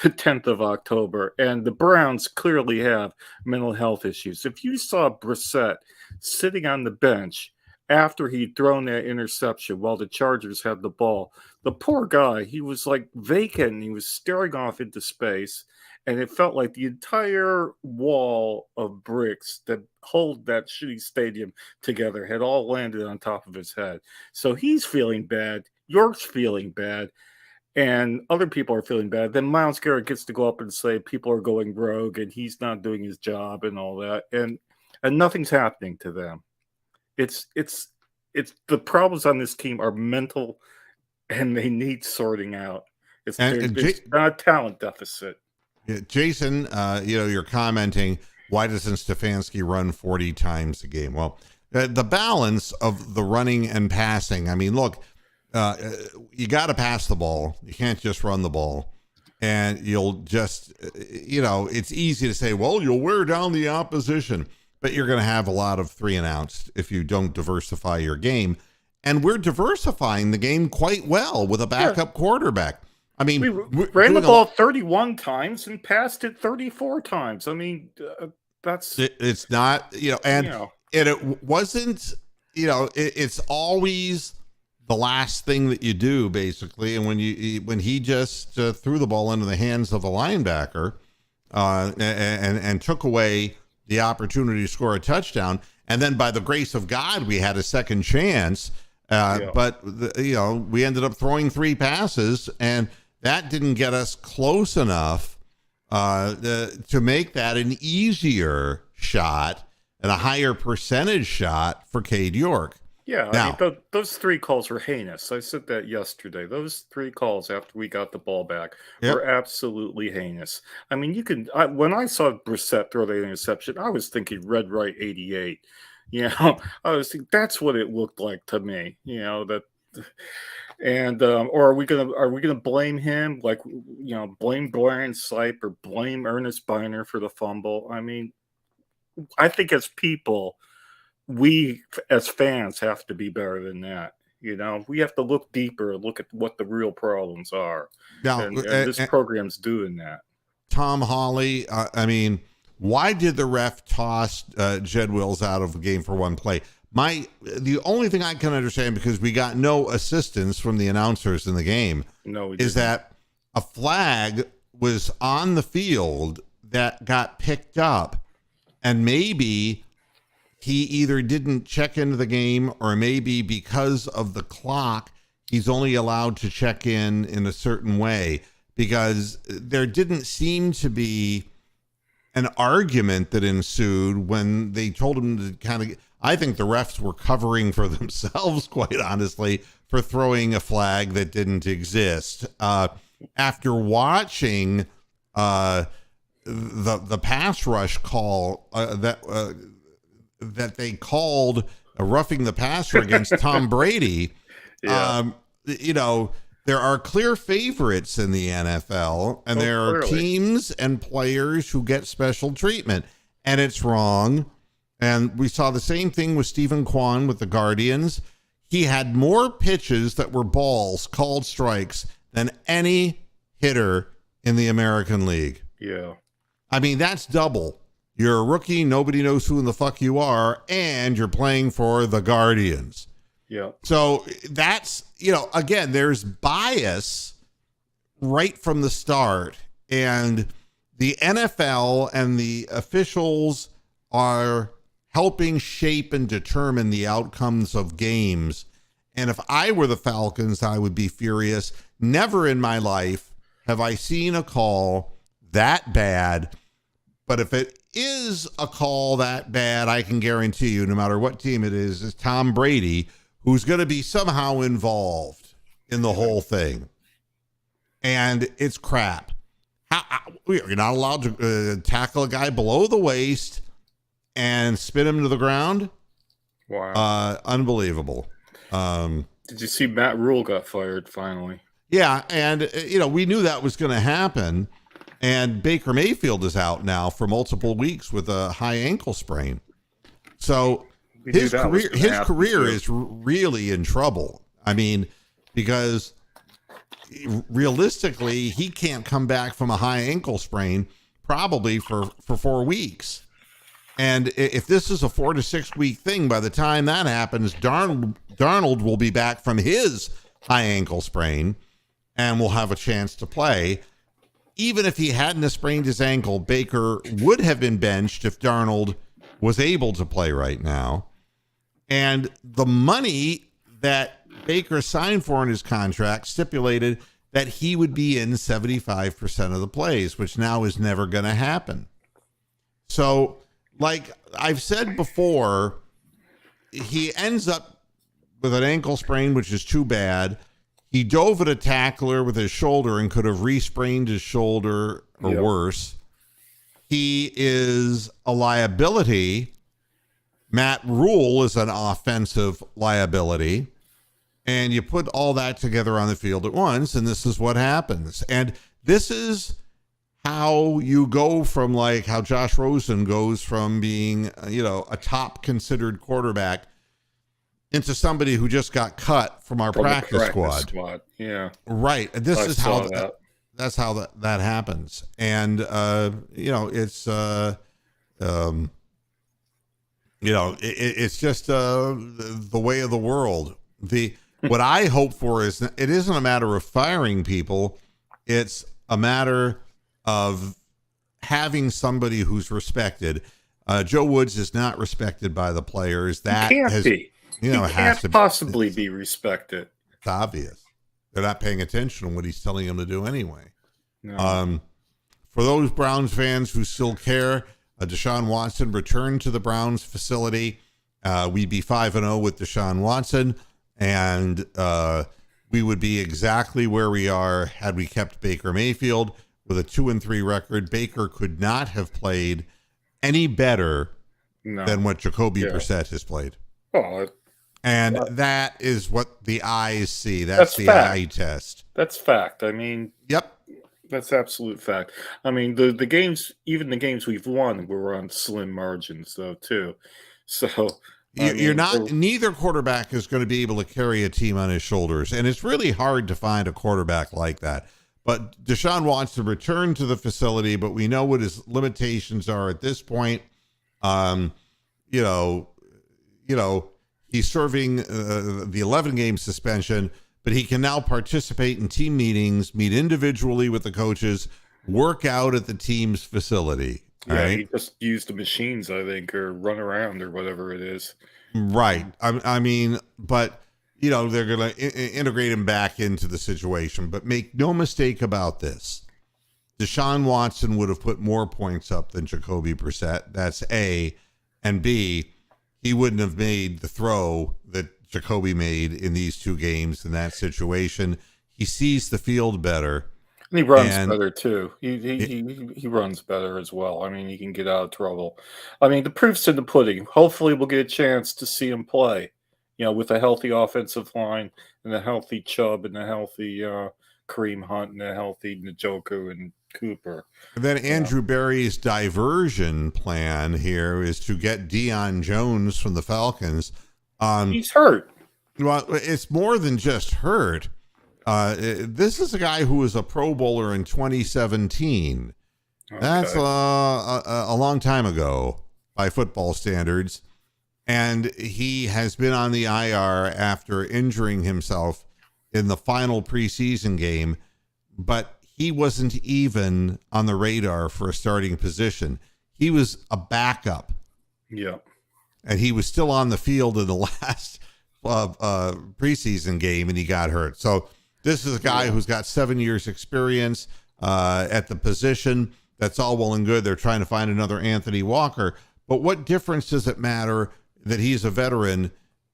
the 10th of October, and the Browns clearly have mental health issues. If you saw Brissett sitting on the bench after he'd thrown that interception while the Chargers had the ball, the poor guy, he was like vacant. He was staring off into space, and it felt like the entire wall of bricks that hold that shitty stadium together had all landed on top of his head. So he's feeling bad. York's feeling bad. And other people are feeling bad. Then Myles Garrett gets to go up and say people are going rogue and he's not doing his job and all that. And nothing's happening to them. It's the problems on this team are mental, and they need sorting out. It's not a talent deficit. Yeah, Jason, you're commenting, why doesn't Stefanski run 40 times a game? Well, the balance of the running and passing. I mean, look, you got to pass the ball. You can't just run the ball. And you'll just, it's easy to say, well, you'll wear down the opposition. But you're going to have a lot of 3 and outs if you don't diversify your game. And we're diversifying the game quite well with a backup quarterback. I mean, we ran the ball 31 times and passed it 34 times. I mean, it's not, and it wasn't, it's always the last thing that you do, basically. And when he just threw the ball into the hands of the linebacker and took away the opportunity to score a touchdown, and then by the grace of God, we had a second chance. But we ended up throwing 3 passes, and that didn't get us close enough to make that an easier shot and a higher percentage shot for Cade York. Yeah, now, I mean, those 3 calls were heinous. I said that yesterday. Those 3 calls after we got the ball back were absolutely heinous. I mean, when I saw Brissett throw the interception, I was thinking red right 88. I was thinking that's what it looked like to me. And or are we gonna blame him, blame Brian Sipe or blame Ernest Biner for the fumble? I mean, I think as people, we as fans have to be better than that. We have to look deeper and look at what the real problems are. Now, and this program's doing that. Tom Hawley, I mean, why did the ref toss Jed Wills out of the game for 1 play? The only thing I can understand, because we got no assistance from the announcers in the game, is that a flag was on the field that got picked up, and maybe he either didn't check into the game, or maybe because of the clock, he's only allowed to check in a certain way, because there didn't seem to be an argument that ensued when they told him to kind of, I think the refs were covering for themselves, quite honestly, for throwing a flag that didn't exist. After watching the pass rush call that they called roughing the passer against Tom Brady. Yeah. There are clear favorites in the NFL, and there are clearly. teams and players who get special treatment, and it's wrong. And we saw the same thing with Stephen Kwan with the Guardians. He had more pitches that were balls, called strikes, than any hitter in the American League. Yeah. I mean, that's double. You're a rookie, nobody knows who in the fuck you are, and you're playing for the Guardians. Yeah. So that's, again, there's bias right from the start. And the NFL and the officials are helping shape and determine the outcomes of games. And if I were the Falcons, I would be furious. Never in my life have I seen a call that bad. But if it is a call that bad, I can guarantee you, no matter what team it is Tom Brady, who's going to be somehow involved in the whole thing. And it's crap. You're not allowed to tackle a guy below the waist and spin him to the ground. Wow. Unbelievable. Did you see Matt Rule got fired finally? Yeah, and we knew that was going to happen. And Baker Mayfield is out now for multiple weeks with a high ankle sprain. So his career is really in trouble. I mean, because realistically, he can't come back from a high ankle sprain probably for 4 weeks. And if this is a 4 to 6 week thing, by the time that happens, Darnold will be back from his high ankle sprain and will have a chance to play. Even if he hadn't sprained his ankle, Baker would have been benched if Darnold was able to play right now. And the money that Baker signed for in his contract stipulated that he would be in 75% of the plays, which now is never going to happen. So, like I've said before, he ends up with an ankle sprain, which is too bad. He dove at a tackler with his shoulder and could have re-sprained his shoulder or worse. He is a liability. Matt Rule is an offensive liability. And you put all that together on the field at once, and this is what happens. And this is how you go from like how Josh Rosen goes from being, a top considered quarterback into somebody who just got cut from our practice squad. Yeah. Right. This is how that's how that happens. And, it's, it's just the way of the world. What I hope for is it isn't a matter of firing people. It's a matter of having somebody who's respected. Joe Woods is not respected by the players. That he can't be. He can't possibly be respected. It's obvious. They're not paying attention to what he's telling them to do anyway. No. For those Browns fans who still care, Deshaun Watson returned to the Browns facility. We'd be 5-0 with Deshaun Watson, and we would be exactly where we are had we kept Baker Mayfield with a 2-3 record. Baker could not have played any better than what Jacoby Brissett has played. Oh, and that is what the eyes see. That's the fact. eye test. That's fact. I mean, yep. That's absolute fact. I mean, the games, even the games we've won, were on slim margins, though, too. So neither quarterback is going to be able to carry a team on his shoulders. And it's really hard to find a quarterback like that. But Deshaun wants to return to the facility, but we know what his limitations are at this point. He's serving the 11-game suspension, but he can now participate in team meetings, meet individually with the coaches, work out at the team's facility. Yeah, right? He just used the machines, I think, or run around or whatever it is. Right. I mean, but, they're going to integrate him back into the situation. But make no mistake about this. Deshaun Watson would have put more points up than Jacoby Brissett. That's A. And B, he wouldn't have made the throw that Jacoby made in these two games in that situation. He sees the field better. And he runs And better too. He runs better as well. I mean, he can get out of trouble. I mean, the proof's in the pudding. Hopefully, we'll get a chance to see him play. With a healthy offensive line and a healthy Chubb and a healthy Kareem Hunt and a healthy Njoku and Cooper. then Andrew Berry's diversion plan here is to get Deion Jones from the Falcons. He's hurt. Well, it's more than just hurt. This is a guy who was a Pro Bowler in 2017. Okay. That's a long time ago by football standards. And he has been on the IR after injuring himself in the final preseason game, but he wasn't even on the radar for a starting position. He was a backup. Yeah. And he was still on the field in the last preseason game, and he got hurt. So this is a guy who's got 7 years experience at the position. That's all well and good. They're trying to find another Anthony Walker. But what difference does it matter that he's a veteran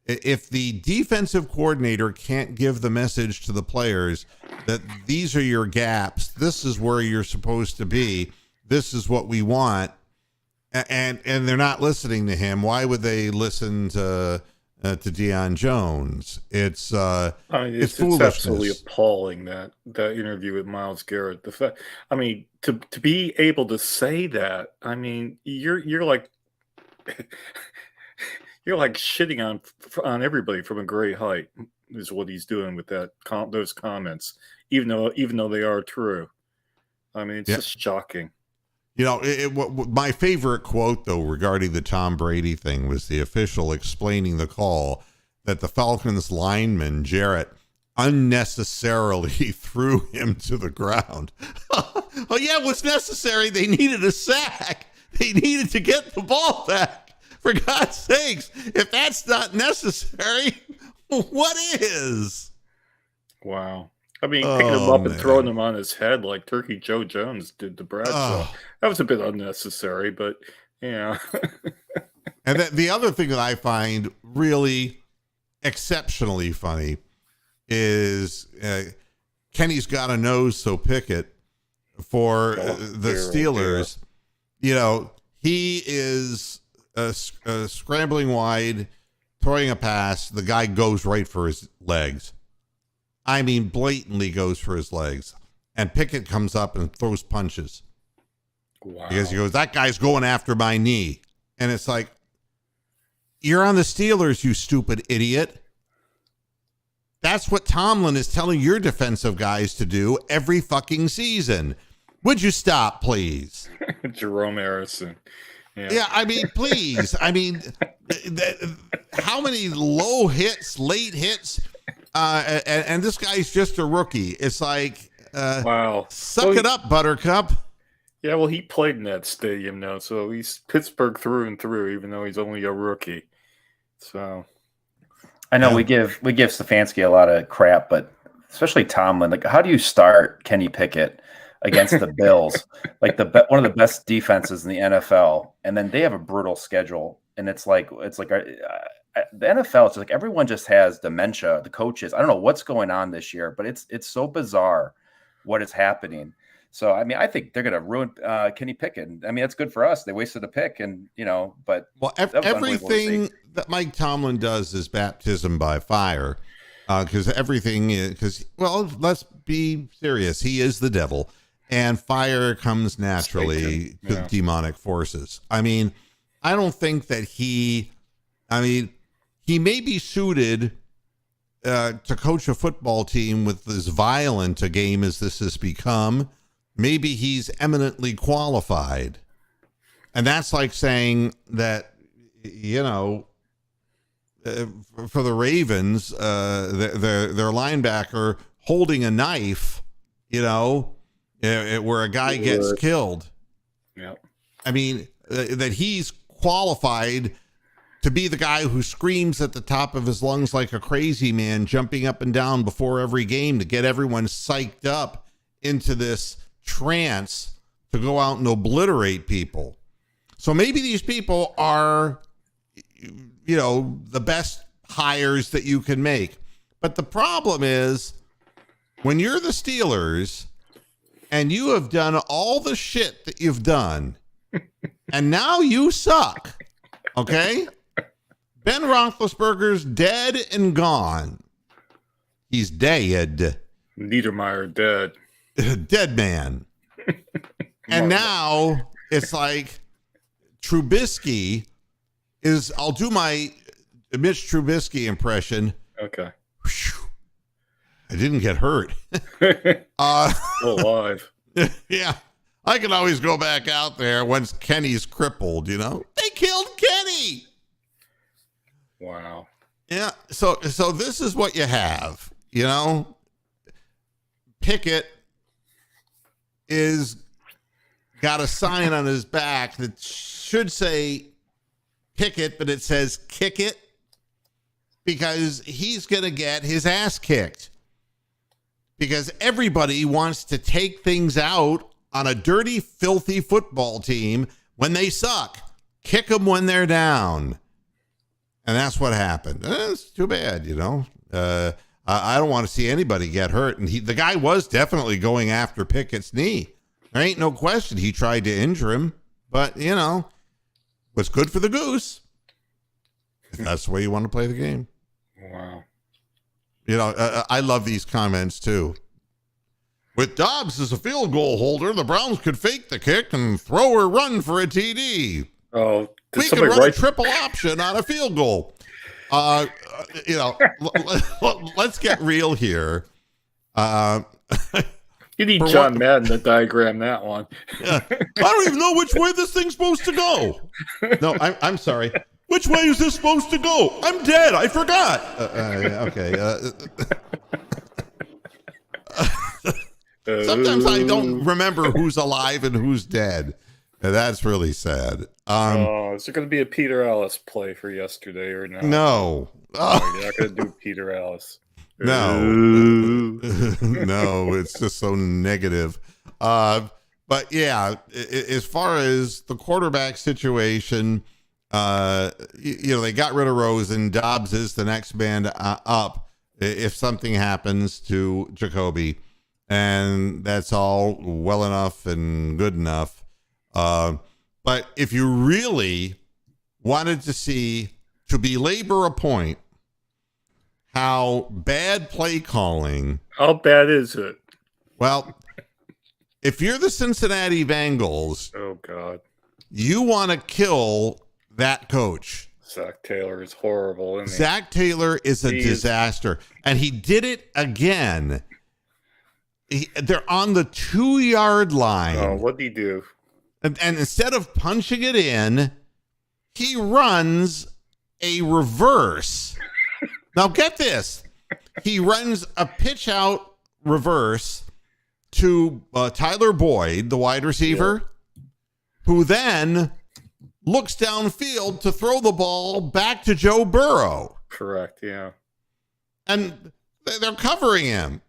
if the defensive coordinator can't give the message to the players that these are your gaps, this is where you're supposed to be, this is what we want, and they're not listening to him? Why would they listen to Deion Jones? It's it's absolutely appalling that interview with Myles Garrett. The fact, to be able to say that, you're like you're like shitting on everybody from a great height is what he's doing with those comments, even though they are true. It's just shocking. My favorite quote, though, regarding the Tom Brady thing was the official explaining the call that the Falcons lineman, Jarrett, unnecessarily threw him to the ground. Oh, yeah, it was necessary. They needed a sack. They needed to get the ball back. For God's sakes, if that's not necessary, what is? Wow. Picking him up and throwing him on his head like Turkey Joe Jones did to Bradshaw. That was a bit unnecessary, but yeah. And the other thing that I find really exceptionally funny is Kenny's got a nose, so Pickett for the Steelers. He is scrambling wide, throwing a pass. The guy goes right for his legs. Blatantly goes for his legs. And Pickett comes up and throws punches. Wow. Because he goes, that guy's going after my knee. And it's like, you're on the Steelers, you stupid idiot. That's what Tomlin is telling your defensive guys to do every fucking season. Would you stop, please? Jerome Harrison. Yeah, please. How many low hits, late hits, and this guy's just a rookie. It's like, wow. Suck it up, Buttercup. Yeah, well, he played in that stadium now, so he's Pittsburgh through and through, even though he's only a rookie. So, I know we give Stefanski a lot of crap, but especially Tomlin. Like, how do you start Kenny Pickett against the Bills, like one of the best defenses in the NFL, and then they have a brutal schedule, and it's like the NFL. It's like everyone just has dementia. The coaches, I don't know what's going on this year, but it's so bizarre what is happening. So I think they're going to ruin Kenny Pickett. That's good for us. They wasted a pick, and but everything that Mike Tomlin does is baptism by fire, because let's be serious. He is the devil. And fire comes naturally to demonic forces. I don't think that he may be suited to coach a football team with as violent a game as this has become. Maybe he's eminently qualified. And that's like saying that, for the Ravens, their linebacker holding a knife, where a guy gets killed. Yeah. That he's qualified to be the guy who screams at the top of his lungs like a crazy man, jumping up and down before every game to get everyone psyched up into this trance to go out and obliterate people. So maybe these people are, the best hires that you can make. But the problem is, when you're the Steelers, and you have done all the shit that you've done, and now you suck. Okay? Ben Roethlisberger's dead and gone. He's dead. Niedermeyer dead. Dead man. And now it's like Trubisky is, I'll do my Mitch Trubisky impression. Okay. Whew. I didn't get hurt. Still alive. Yeah. I can always go back out there once Kenny's crippled, you know? They killed Kenny. Wow. Yeah. So this is what you have, you know? Pickett is got a sign on his back that should say Pickett, but it says kick it, because he's going to get his ass kicked, because everybody wants to take things out on a dirty, filthy football team when they suck. Kick them when they're down. And that's what happened. It's too bad, you know. I don't want to see anybody get hurt. And the guy was definitely going after Pickett's knee. There ain't no question he tried to injure him. But, you know, what's good for the goose, if that's the way you want to play the game. Wow. You know, I love these comments, too. With Dobbs as a field goal holder, the Browns could fake the kick and throw or run for a TD. Oh, We could run a triple option on a field goal. You know, let's get real here. You need John Madden to diagram that one. I don't even know which way this thing's supposed to go. No, I'm sorry. Which way is this supposed to go? I'm dead. I forgot. Okay. Sometimes I don't remember who's alive and who's dead. And that's really sad. Is there going to be a Peter Alice play for yesterday or no? No. Oh, you're not going to do Peter Alice. No. No, it's just so negative. But yeah, as far as the quarterback situation, you know, they got rid of Rosen. Dobbs is the next man up if something happens to Jacoby. And that's all well enough and good enough. But if you really wanted to see, to belabor a point, how bad play calling. How bad is it? Well, if you're the Cincinnati Bengals, oh God, you want to kill that coach. Zach Taylor is horrible. Isn't he? Zach Taylor is a disaster, and he did it again. They're on the 2-yard line. Oh, what did he do? And instead of punching it in, he runs a reverse. Now get this. He runs a pitch out reverse to Tyler Boyd, the wide receiver, who then looks downfield to throw the ball back to Joe Burrow. Correct, yeah. And they're covering him.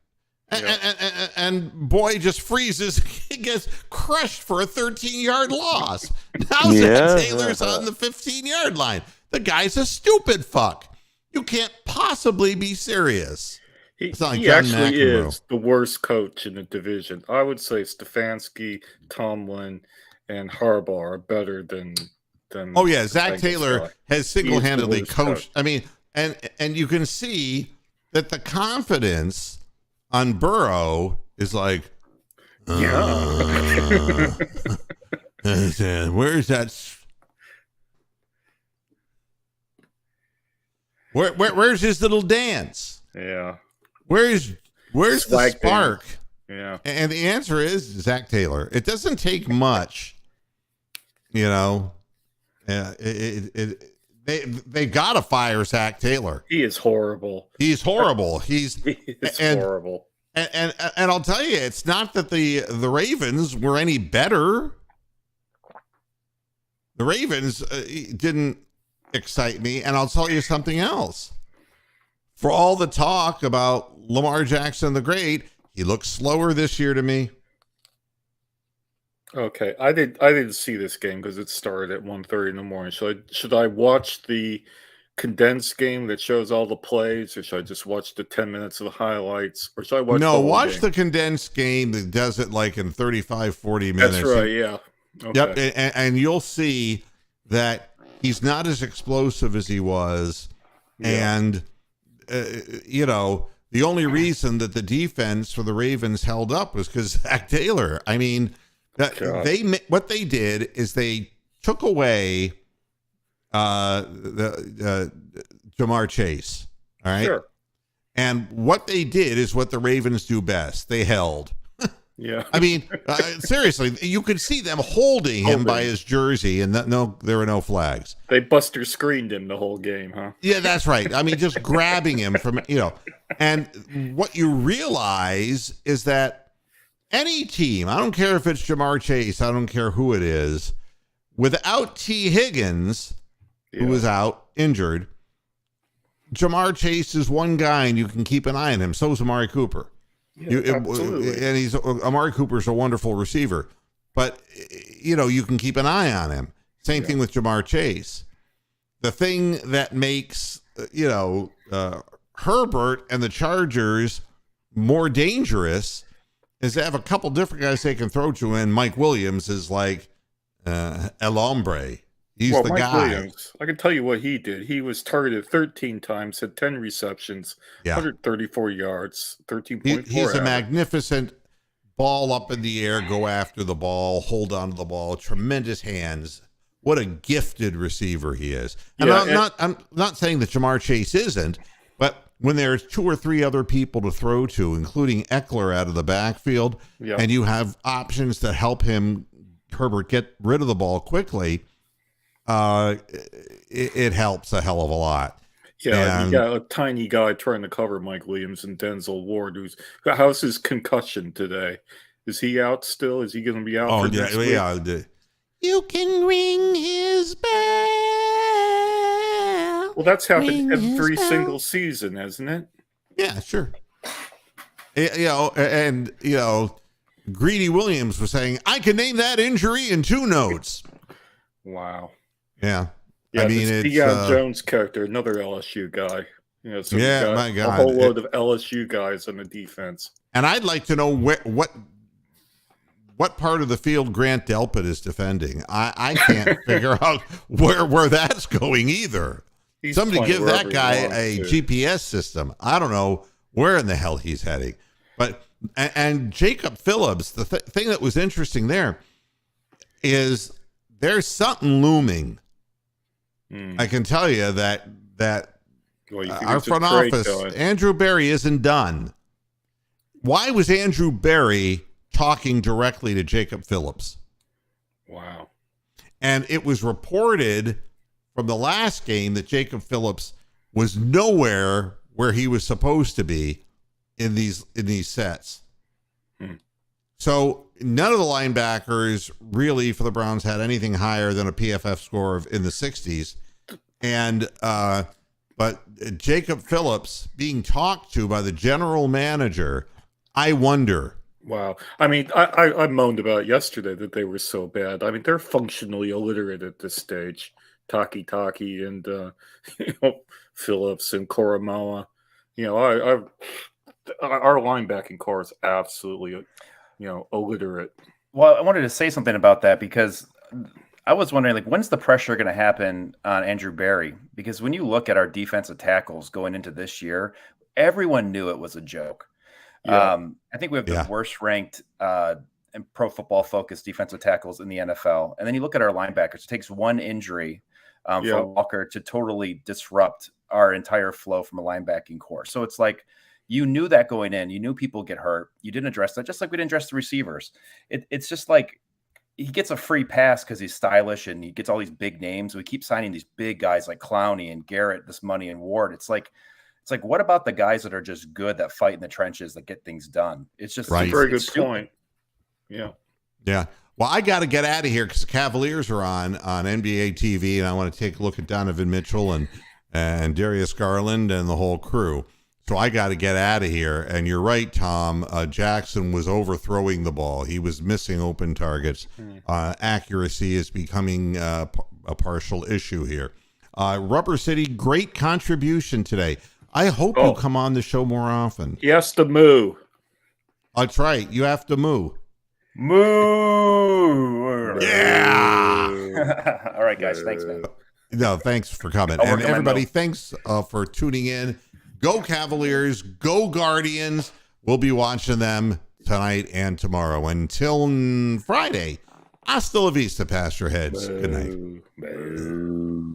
And Boyd just freezes. He gets crushed for a 13-yard loss. Now Zach Taylor's on the 15-yard line. The guy's a stupid fuck. You can't possibly be serious. He John actually McEnroe is the worst coach in the division. I would say Stefanski, Tomlin, and Harbaugh are better than Oh yeah, Zach Taylor guy. has single-handedly worst coached. I mean, and you can see that the confidence on Burrow is like, Yeah. where's that? Where's his little dance? Yeah. Where's the Swag spark? Yeah. And the answer is Zach Taylor. It doesn't take much, you know. They gotta fire Zach Taylor. He is horrible. He's horrible. He is horrible. And I'll tell you, it's not that the Ravens were any better. The Ravens didn't excite me, and I'll tell you something else. For all the talk about Lamar Jackson the Great, he looks slower this year to me. Okay, I didn't see this game because it started at 1:30 in the morning. Should I watch the condensed game that shows all the plays, or should I just watch the 10 minutes of the highlights, or should I watch? No, the whole watch game? the condensed game that does it like in 35, 40 minutes. That's right. Yeah. Okay. Yep, and you'll see that he's not as explosive as he was, Yeah. and the only reason that the defense for the Ravens held up was because Zach Taylor. I mean, God. what they did is they took away the Jamar Chase. All right, Sure. and what they did is what the Ravens do best. They held. Yeah. I mean, seriously, you could see them holding him by his jersey, and there were no flags. They buster screened him the whole game, huh? Yeah, that's right. I mean, just grabbing him from, and what you realize is that any team, I don't care if it's Jamar Chase, I don't care who it is, without T. Higgins, who was out injured, Jamar Chase is one guy and you can keep an eye on him. So is Amari Cooper. Absolutely. And Amari Cooper's a wonderful receiver, but you can keep an eye on him. Same thing with Jamar Chase. The thing that makes Herbert and the Chargers more dangerous is they have a couple different guys they can throw to, and Mike Williams is like El Hombre. He's the Mike guy. Williams, I can tell you what he did. He was targeted 13 times, had 10 receptions, 134 yards, 13.4. He's a magnificent ball up in the air, go after the ball, hold on to the ball, tremendous hands. What a gifted receiver he is. And I'm not saying that Jamar Chase isn't, but when there's two or three other people to throw to, including Eckler out of the backfield, and you have options that help Herbert get rid of the ball quickly, it helps a hell of a lot. Yeah, you got a tiny guy trying to cover Mike Williams and Denzel Ward. How's his concussion today? Is he out still? Is he going to be out? Next week? You can ring his bell. Well, that's happened every single season, hasn't it? Yeah, sure. Greedy Williams was saying, I can name that injury in 2 notes. Wow. Yeah. Yeah, I mean, it's Deion Jones character, another LSU guy. So my God. A whole load of LSU guys on the defense. And I'd like to know what part of the field Grant Delpit is defending. I can't figure out where that's going either. Somebody give that guy a GPS system. I don't know where in the hell he's heading. But and Jacob Phillips, the thing that was interesting there is there's something looming. I can tell you that our front office, Andrew Berry, isn't done. Why was Andrew Berry talking directly to Jacob Phillips? Wow. And it was reported from the last game that Jacob Phillips was nowhere where he was supposed to be in these sets. So none of the linebackers really for the Browns had anything higher than a PFF score in the 60s. And but Jacob Phillips being talked to by the general manager, I wonder. Wow. I mean, I moaned about yesterday that they were so bad. I mean, they're functionally illiterate at this stage. Taki and Phillips and Koromoa. Our linebacking core is absolutely illiterate. Well, I wanted to say something about that because I was wondering, when's the pressure going to happen on Andrew Berry? Because when you look at our defensive tackles going into this year, everyone knew it was a joke. Yeah. I think we have the worst ranked and Pro Football Focus defensive tackles in the NFL. And then you look at our linebackers. It takes one injury for Walker to totally disrupt our entire flow from a linebacking core. So it's like you knew that going in. You knew people get hurt. You didn't address that, just like we didn't address the receivers. It's just like he gets a free pass because he's stylish and he gets all these big names. We keep signing these big guys like Clowney and Garrett, this money and Ward. It's like, what about the guys that are just good, that fight in the trenches, that get things done? It's just right. It's a very good point. Yeah. Yeah. Well, I got to get out of here because the Cavaliers are on NBA TV, and I want to take a look at Donovan Mitchell and Darius Garland and the whole crew. So I got to get out of here. And you're right, Tom. Jackson was overthrowing the ball. He was missing open targets. Accuracy is becoming a partial issue here. Rubber City, great contribution today. I hope Oh. you come on the show more often. He has to moo. That's right. You have to moo. Moo. Yeah. All right, guys. Thanks, man. No, thanks for coming. I'll work And on my everybody, moo. thanks for tuning in. Go Cavaliers. Go Guardians. We'll be watching them tonight and tomorrow. Until Friday, hasta la vista, Pastor Heads. Good night. Moo.